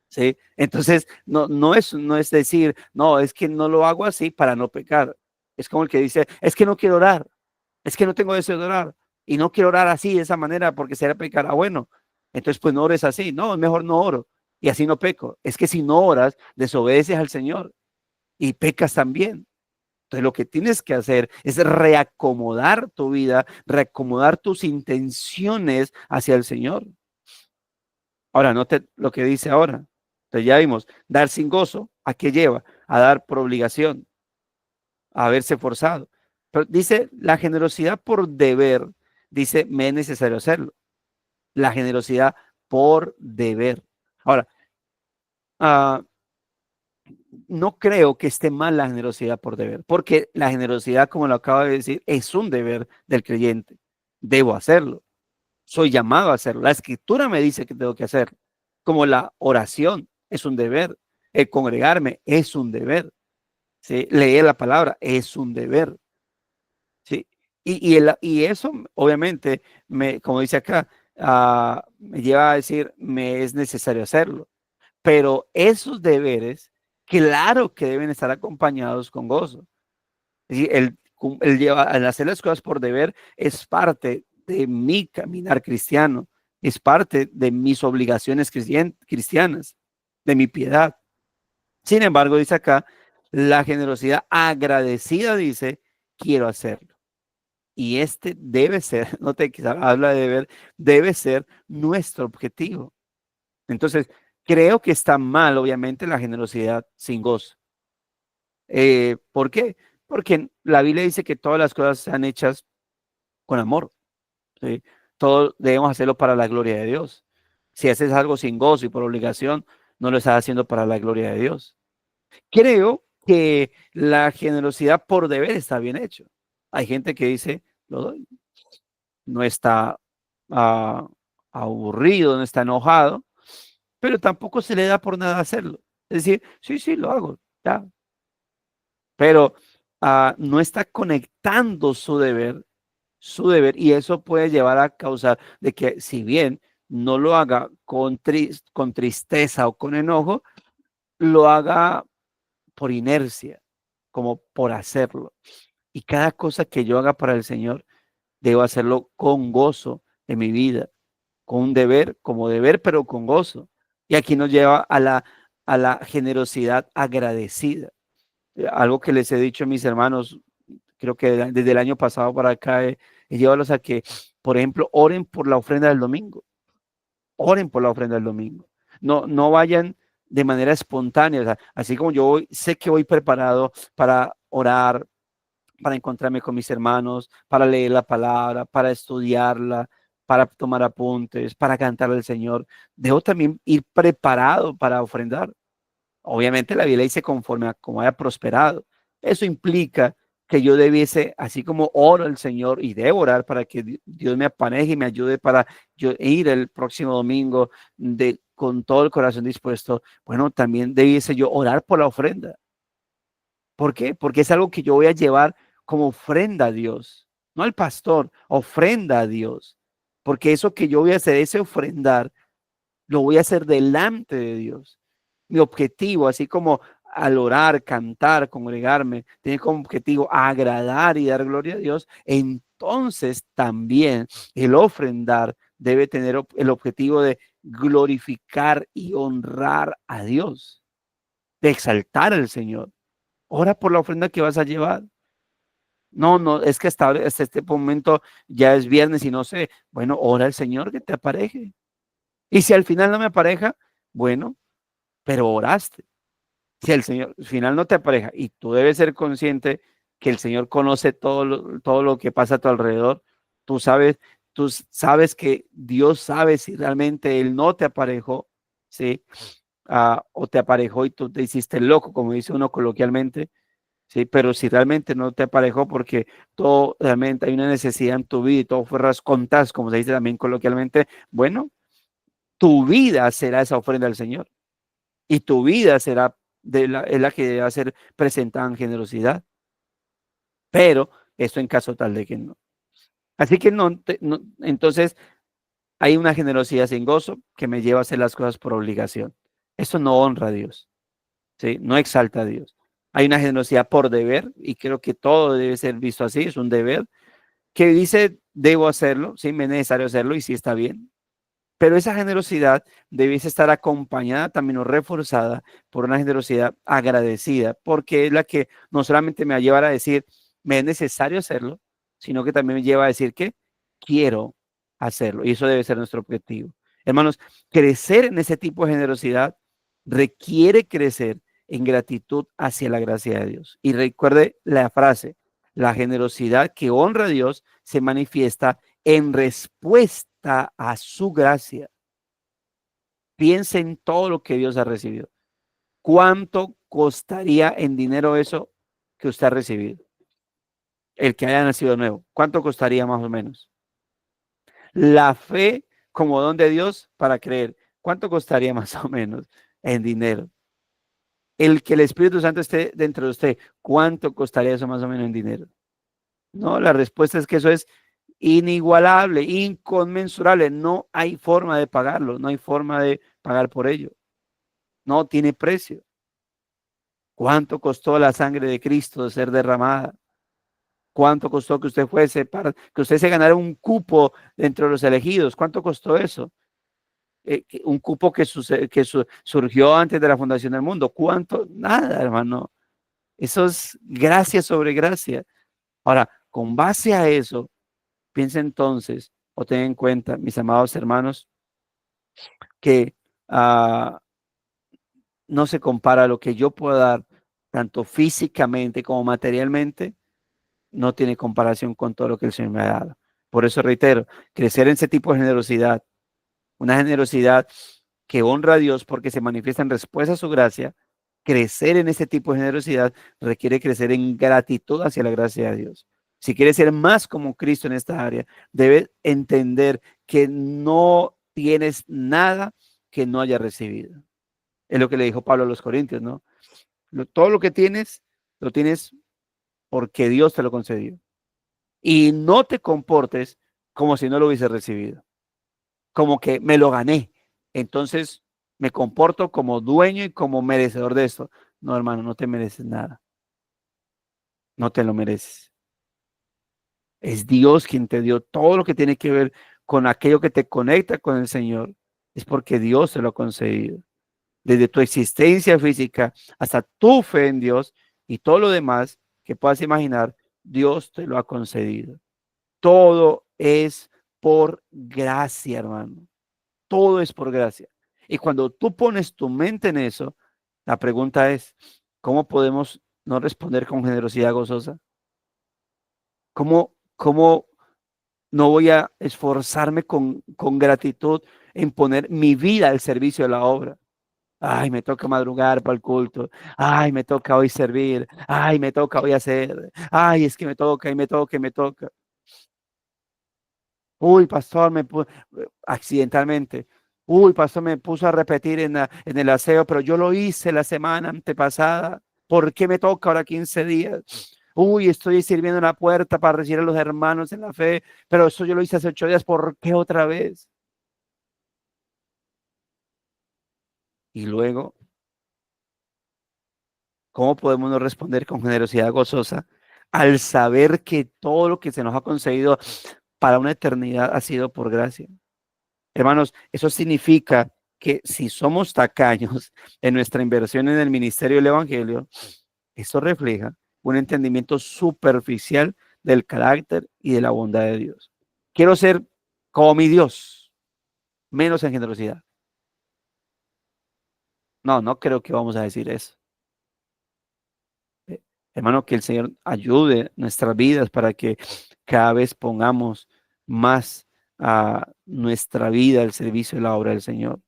¿Sí? Entonces, no es decir, no, es que no lo hago así para no pecar. Es como el que dice, es que no quiero orar, es que no tengo deseo de orar y no quiero orar así, de esa manera, porque será pecar. Ah, bueno, entonces pues no ores así. No, es mejor no oro y así no peco. Es que si no oras, desobedeces al Señor y pecas también. Entonces lo que tienes que hacer es reacomodar tu vida, reacomodar tus intenciones hacia el Señor. Ahora, note lo que dice ahora. Entonces ya vimos, dar sin gozo, ¿a qué lleva? A dar por obligación, a haberse forzado. Pero dice, la generosidad por deber, dice, me es necesario hacerlo. La generosidad por deber. Ahora, ah, no creo que esté mal la generosidad por deber, porque la generosidad, como lo acabo de decir, es un deber del creyente. Debo hacerlo. Soy llamado a hacerlo. La escritura me dice que tengo que hacerlo. Como la oración es un deber. El congregarme es un deber. ¿Sí? Leer la palabra es un deber. ¿Sí? Y eso, obviamente, como dice acá, me lleva a decir, me es necesario hacerlo. Pero esos deberes, claro que deben estar acompañados con gozo. Es decir, el hacer las cosas por deber es parte de mi caminar cristiano, es parte de mis obligaciones cristianas, de mi piedad. Sin embargo, dice acá, la generosidad agradecida dice, quiero hacerlo. Y este debe ser, no te habla de deber, debe ser nuestro objetivo. Entonces, creo que está mal, obviamente, la generosidad sin gozo. ¿Por qué? Porque la Biblia dice que todas las cosas sean hechas con amor. ¿Sí? Todo debemos hacerlo para la gloria de Dios. Si haces algo sin gozo y por obligación, no lo estás haciendo para la gloria de Dios. Creo que la generosidad por deber está bien hecho. Hay gente que dice, lo doy. No está ah, aburrido, no está enojado, pero tampoco se le da por nada hacerlo. Es decir, sí, sí, lo hago, ya. Pero no está conectando su deber, y eso puede llevar a causar de que si bien no lo haga con tristeza o con enojo, lo haga por inercia, como por hacerlo. Y cada cosa que yo haga para el Señor, debo hacerlo con gozo de mi vida, con un deber, como deber, pero con gozo. Y aquí nos lleva a la generosidad agradecida. Algo que les he dicho a mis hermanos, creo que desde el año pasado para acá, he llevarlos a que, por ejemplo, oren por la ofrenda del domingo. Oren por la ofrenda del domingo. No vayan de manera espontánea. O sea, así como yo sé que voy preparado para orar, para encontrarme con mis hermanos, para leer la palabra, para estudiarla, para tomar apuntes, para cantarle al Señor. Debo también ir preparado para ofrendar. Obviamente la Biblia dice conforme a como haya prosperado. Eso implica que yo debiese, así como oro al Señor y debo orar para que Dios me apareje y me ayude para yo ir el próximo domingo con todo el corazón dispuesto. Bueno, también debiese yo orar por la ofrenda. ¿Por qué? Porque es algo que yo voy a llevar como ofrenda a Dios, no al pastor, ofrenda a Dios. Porque eso que yo voy a hacer, ese ofrendar, lo voy a hacer delante de Dios. Mi objetivo, así como al orar, cantar, congregarme, tiene como objetivo agradar y dar gloria a Dios, entonces también el ofrendar debe tener el objetivo de glorificar y honrar a Dios, de exaltar al Señor. Ora por la ofrenda que vas a llevar. No, es que hasta este momento ya es viernes y no sé. Bueno, ora al Señor que te apareje. Y si al final no me apareja, bueno, pero oraste. Si el Señor al final no te apareja y tú debes ser consciente que el Señor conoce todo lo que pasa a tu alrededor, tú sabes que Dios sabe si realmente Él no te aparejó, ¿sí? O te aparejó y tú te hiciste loco, como dice uno coloquialmente, ¿sí? Pero si realmente no te aparejó porque todo realmente hay una necesidad en tu vida y todo fue rascontas, como se dice también coloquialmente, bueno, tu vida será esa ofrenda al Señor y tu vida será es la que debe ser presentada en generosidad, pero esto en caso tal de que no. Así que entonces hay una generosidad sin gozo que me lleva a hacer las cosas por obligación. Eso no honra a Dios, ¿sí? No exalta a Dios. Hay una generosidad por deber y creo que todo debe ser visto así, es un deber que dice debo hacerlo, sí, me es necesario hacerlo y sí está bien. Pero esa generosidad debiese estar acompañada también o reforzada por una generosidad agradecida, porque es la que no solamente me va a llevar a decir, me es necesario hacerlo, sino que también me lleva a decir que quiero hacerlo. Y eso debe ser nuestro objetivo. Hermanos, crecer en ese tipo de generosidad requiere crecer en gratitud hacia la gracia de Dios. Y recuerde la frase, la generosidad que honra a Dios se manifiesta en respuesta a su gracia. Piense en todo lo que Dios ha recibido. ¿Cuánto costaría en dinero eso que usted ha recibido? El que haya nacido nuevo. ¿Cuánto costaría más o menos? La fe como don de Dios para creer. ¿Cuánto costaría más o menos en dinero? El que el Espíritu Santo esté dentro de usted. ¿Cuánto costaría eso más o menos en dinero? No, la respuesta es que eso es inigualable, inconmensurable. No hay forma de pagarlo, no hay forma de pagar por ello. No tiene precio. ¿Cuánto costó la sangre de Cristo de ser derramada? ¿Cuánto costó que usted que usted se ganara un cupo dentro de los elegidos? ¿Cuánto costó eso? Un cupo surgió antes de la fundación del mundo. ¿Cuánto? Nada, hermano. Eso es gracia sobre gracia. Ahora, con base a eso, piensa entonces, o ten en cuenta, mis amados hermanos, que no se compara lo que yo puedo dar, tanto físicamente como materialmente, no tiene comparación con todo lo que el Señor me ha dado. Por eso reitero, crecer en ese tipo de generosidad, una generosidad que honra a Dios porque se manifiesta en respuesta a su gracia, crecer en ese tipo de generosidad requiere crecer en gratitud hacia la gracia de Dios. Si quieres ser más como Cristo en esta área, debes entender que no tienes nada que no haya recibido. Es lo que le dijo Pablo a los Corintios, ¿no? Todo lo que tienes, lo tienes porque Dios te lo concedió. Y no te comportes como si no lo hubiese recibido, como que me lo gané. Entonces me comporto como dueño y como merecedor de esto. No, hermano, no te mereces nada. No te lo mereces. Es Dios quien te dio todo lo que tiene que ver con aquello que te conecta con el Señor. Es porque Dios te lo ha concedido. Desde tu existencia física hasta tu fe en Dios y todo lo demás que puedas imaginar, Dios te lo ha concedido. Todo es por gracia, hermano. Todo es por gracia. Y cuando tú pones tu mente en eso, la pregunta es, ¿cómo podemos no responder con generosidad gozosa? ¿Cómo no voy a esforzarme con gratitud en poner mi vida al servicio de la obra? Ay, me toca madrugar para el culto. Ay, me toca hoy servir. Ay, me toca hoy hacer. Ay, es que me toca y me toca y me toca. Uy, pastor, accidentalmente. Uy, pastor, me puso a repetir en el aseo, pero yo lo hice la semana antepasada. ¿Por qué me toca ahora 15 días? Uy, estoy sirviendo en la puerta para recibir a los hermanos en la fe, pero eso yo lo hice hace 8 días. ¿Por qué otra vez? Y luego, ¿cómo podemos no responder con generosidad gozosa al saber que todo lo que se nos ha concedido para una eternidad ha sido por gracia? Hermanos, eso significa que si somos tacaños en nuestra inversión en el ministerio del Evangelio, eso refleja un entendimiento superficial del carácter y de la bondad de Dios. Quiero ser como mi Dios, menos en generosidad. No, no creo que vamos a decir eso. Hermano, que el Señor ayude nuestras vidas para que cada vez pongamos más a nuestra vida al servicio de la obra del Señor.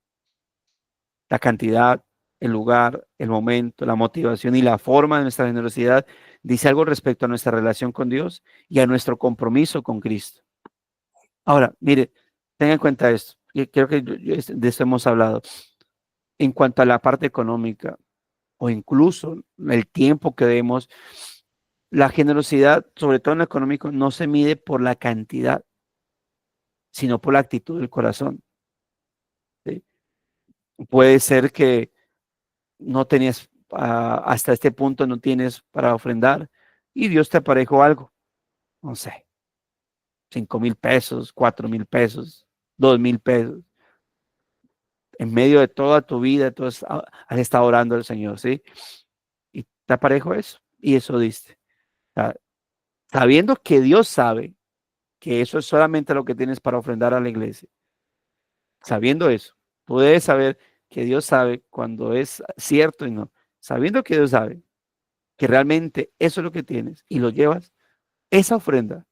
La cantidad, el lugar, el momento, la motivación y la forma de nuestra generosidad dice algo respecto a nuestra relación con Dios y a nuestro compromiso con Cristo. Ahora, mire, tenga en cuenta esto. Creo que de esto hemos hablado. En cuanto a la parte económica o incluso el tiempo que demos, la generosidad, sobre todo en lo económico, no se mide por la cantidad, sino por la actitud del corazón. ¿Sí? Puede ser que no tenías, hasta este punto no tienes para ofrendar y Dios te aparejó algo, no sé, 5,000 pesos, 4,000 pesos, 2,000 pesos. En medio de toda tu vida, entonces has estado orando al Señor, ¿sí? Y te aparejó eso y eso diste. O sea, sabiendo que Dios sabe que eso es solamente lo que tienes para ofrendar a la iglesia, sabiendo eso, tú debes saber que Dios sabe cuando es cierto y no. Sabiendo que Dios sabe que realmente eso es lo que tienes y lo llevas, esa ofrenda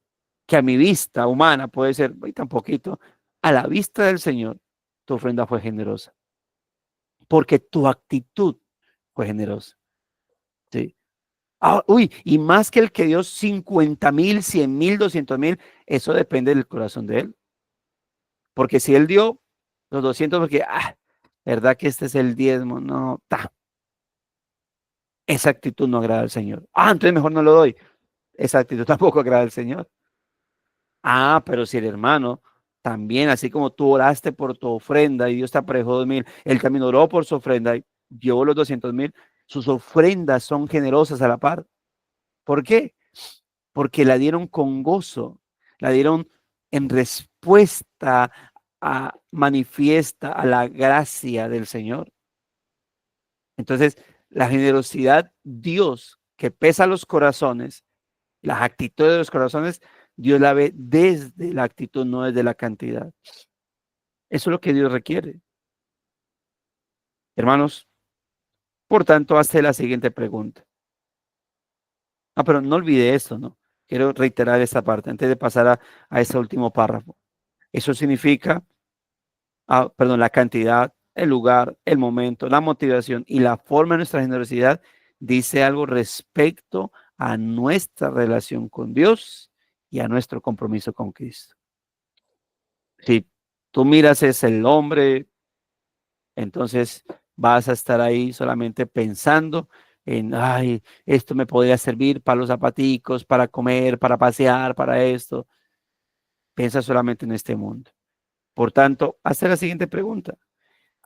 que a mi vista humana puede ser tan poquito, a la vista del Señor, tu ofrenda fue generosa, porque tu actitud fue generosa. ¿Sí? Y más que el que dio 50,000, 100,000, 200,000, eso depende del corazón de él. Porque si él dio los 200 porque, ¿verdad que este es el diezmo? No, esa actitud no agrada al Señor. Entonces mejor no lo doy. Esa actitud tampoco agrada al Señor. Pero si el hermano también, así como tú oraste por tu ofrenda y Dios te aparejó 2,000, él también oró por su ofrenda y dio los 200,000, sus ofrendas son generosas a la par. ¿Por qué? Porque la dieron con gozo, la dieron en respuesta manifiesta a la gracia del Señor. Entonces, la generosidad, Dios, que pesa los corazones, las actitudes de los corazones, Dios la ve desde la actitud, no desde la cantidad. Eso es lo que Dios requiere. Hermanos, por tanto, hazte la siguiente pregunta. Pero no olvide esto, ¿no? Quiero reiterar esta parte antes de pasar a ese último párrafo. Eso significa, la cantidad, el lugar, el momento, la motivación y la forma de nuestra generosidad dice algo respecto a nuestra relación con Dios y a nuestro compromiso con Cristo. Si tú miras es el hombre, entonces vas a estar ahí solamente pensando en, esto me podría servir para los zapaticos, para comer, para pasear, para esto. Piensa solamente en este mundo. Por tanto, hazte la siguiente pregunta.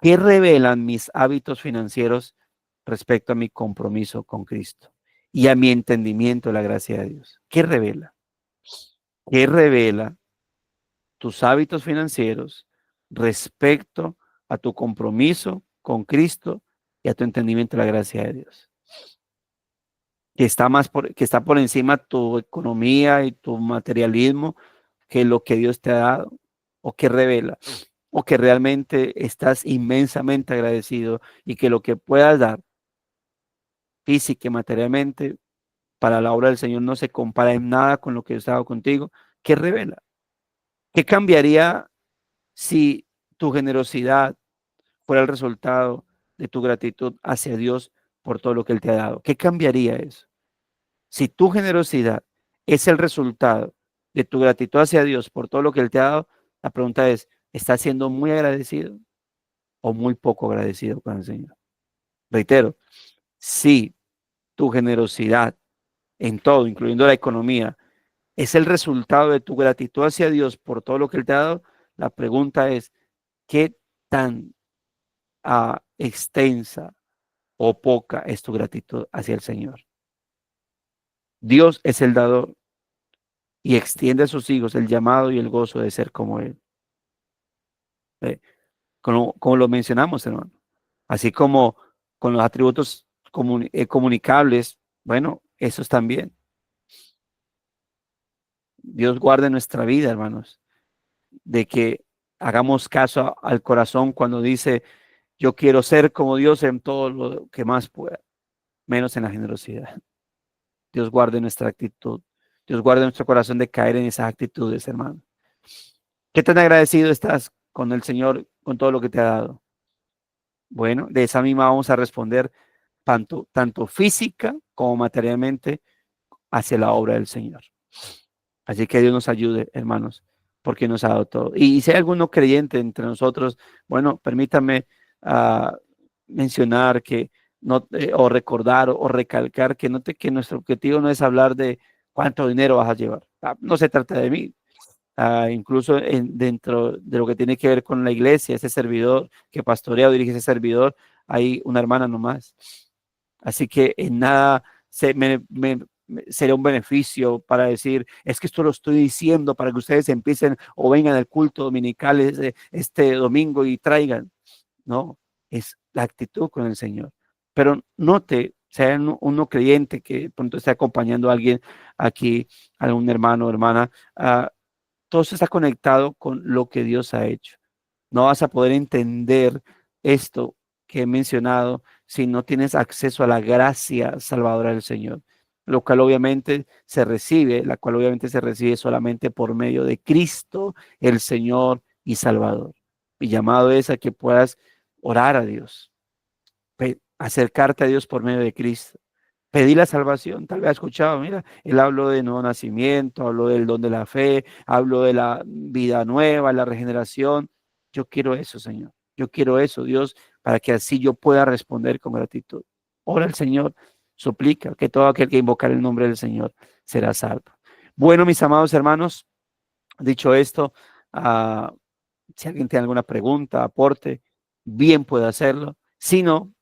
¿Qué revelan mis hábitos financieros respecto a mi compromiso con Cristo y a mi entendimiento de la gracia de Dios? ¿Qué revela? ¿Qué revela tus hábitos financieros respecto a tu compromiso con Cristo y a tu entendimiento de la gracia de Dios? Que está por encima tu economía y tu materialismo que lo que Dios te ha dado, o que revela, o que realmente estás inmensamente agradecido y que lo que puedas dar física y materialmente para la obra del Señor no se compara en nada con lo que Dios ha dado contigo. ¿Qué revela? ¿Qué cambiaría si tu generosidad fuera el resultado de tu gratitud hacia Dios por todo lo que Él te ha dado? ¿Qué cambiaría eso? Si tu generosidad es el resultado de tu gratitud hacia Dios por todo lo que Él te ha dado, la pregunta es, ¿estás siendo muy agradecido o muy poco agradecido con el Señor? Reitero, si tu generosidad en todo, incluyendo la economía, es el resultado de tu gratitud hacia Dios por todo lo que Él te ha dado, la pregunta es, ¿qué tan extensa o poca es tu gratitud hacia el Señor? Dios es el dador y extiende a sus hijos el llamado y el gozo de ser como Él. Como lo mencionamos, hermano. Así como con los atributos comunicables, bueno, esos también. Dios guarde nuestra vida, hermanos, de que hagamos caso al corazón cuando dice, yo quiero ser como Dios en todo lo que más pueda, menos en la generosidad. Dios guarde nuestra actitud. Dios guarde nuestro corazón de caer en esas actitudes, hermano. ¿Qué tan agradecido estás con el Señor, con todo lo que te ha dado? Bueno, de esa misma vamos a responder tanto física como materialmente hacia la obra del Señor. Así que Dios nos ayude, hermanos, porque nos ha dado todo. Y si hay alguno creyente entre nosotros, bueno, permítame mencionar que no, o recordar o recalcar que note que nuestro objetivo no es hablar de cuánto dinero vas a llevar. No se trata de mí. Incluso dentro de lo que tiene que ver con la iglesia, ese servidor que pastorea o dirige ese servidor, hay una hermana nomás. Así que en nada sería un beneficio para decir, es que esto lo estoy diciendo para que ustedes empiecen o vengan al culto dominical este domingo y traigan. No, es la actitud con el Señor. Pero note, sea uno creyente que pronto esté acompañando a alguien aquí, algún hermano o hermana, todo está conectado con lo que Dios ha hecho. No vas a poder entender esto que he mencionado si no tienes acceso a la gracia salvadora del Señor, la cual obviamente se recibe solamente por medio de Cristo, el Señor y Salvador. Mi llamado es a que puedas orar a Dios, acercarte a Dios por medio de Cristo. Pedir la salvación, tal vez ha escuchado, mira, él habló de nuevo nacimiento, habló del don de la fe, habló de la vida nueva, la regeneración. Yo quiero eso, Señor. Yo quiero eso, Dios, para que así yo pueda responder con gratitud. Ora al Señor, suplica que todo aquel que invocar el nombre del Señor será salvo. Bueno, mis amados hermanos, dicho esto, si alguien tiene alguna pregunta, aporte, bien puede hacerlo. Si no,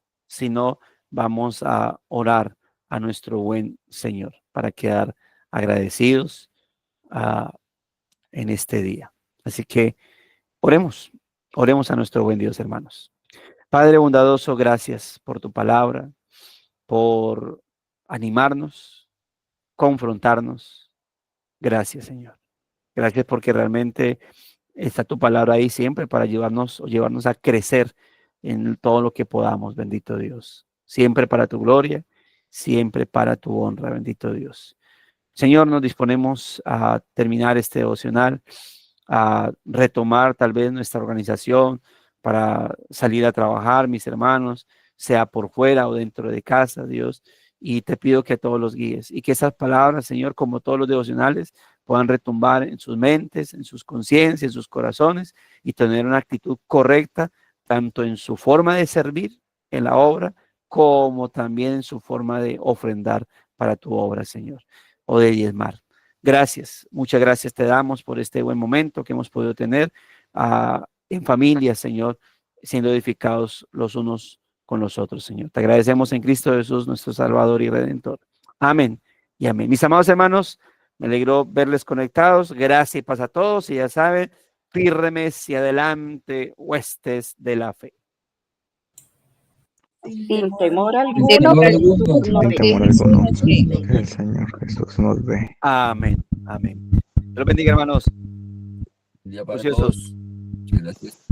vamos a orar a nuestro buen Señor para quedar agradecidos en este día. Así que oremos a nuestro buen Dios, hermanos. Padre bondadoso, gracias por tu palabra, por animarnos, confrontarnos. Gracias, Señor. Gracias porque realmente está tu palabra ahí siempre para llevarnos a crecer en todo lo que podamos, bendito Dios. Siempre para tu gloria, siempre para tu honra, bendito Dios. Señor, nos disponemos a terminar este devocional, a retomar tal vez nuestra organización para salir a trabajar, mis hermanos, sea por fuera o dentro de casa, Dios. Y te pido que todos los guíes y que esas palabras, Señor, como todos los devocionales, puedan retumbar en sus mentes, en sus conciencias, en sus corazones y tener una actitud correcta, tanto en su forma de servir en la obra, como también en su forma de ofrendar para tu obra, Señor, o de diezmar. Gracias, muchas gracias te damos por este buen momento que hemos podido tener en familia, Señor, siendo edificados los unos con los otros, Señor. Te agradecemos en Cristo Jesús, nuestro Salvador y Redentor. Amén y amén. Mis amados hermanos, me alegró verles conectados. Gracias y paz a todos. Y ya saben, firmes y adelante, huestes de la fe.
Sin temor alguno,
Sin temor
que
alguno,
Jesús nos
sin
ve.
temor alguno, que el Señor Jesús nos ve.
Amén, amén. Dios los bendiga, hermanos.
Un día para
Preciosos.
todos. Muchas gracias.